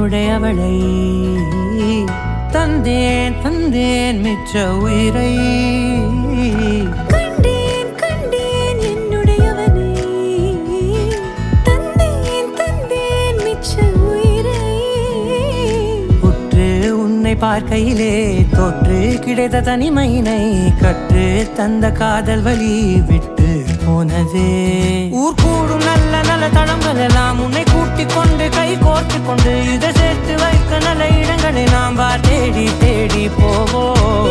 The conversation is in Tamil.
என்னுடையவளை தந்தேன் தந்தேன் மிச்ச உயிரை கண்டேன் கண்டேன் என்னுடையவனை தந்தேன் தந்தேன் மிச்ச உயிரை உற்று உன்னை பார்க்கையிலே தொற்று கிடைத்த தனிமையினை கற்று தந்த காதல் வழி விட்டு போனதே ஊர் கூடும் நல்ல நல்ல தளங்கள் எல்லாம் உன்னை கூட்டிக் கொண்டு கை கோர்த்து கொண்டு இதை சேர்த்து வைக்க நல்ல இடங்களை நாம் தேடி தேடி போவோம்.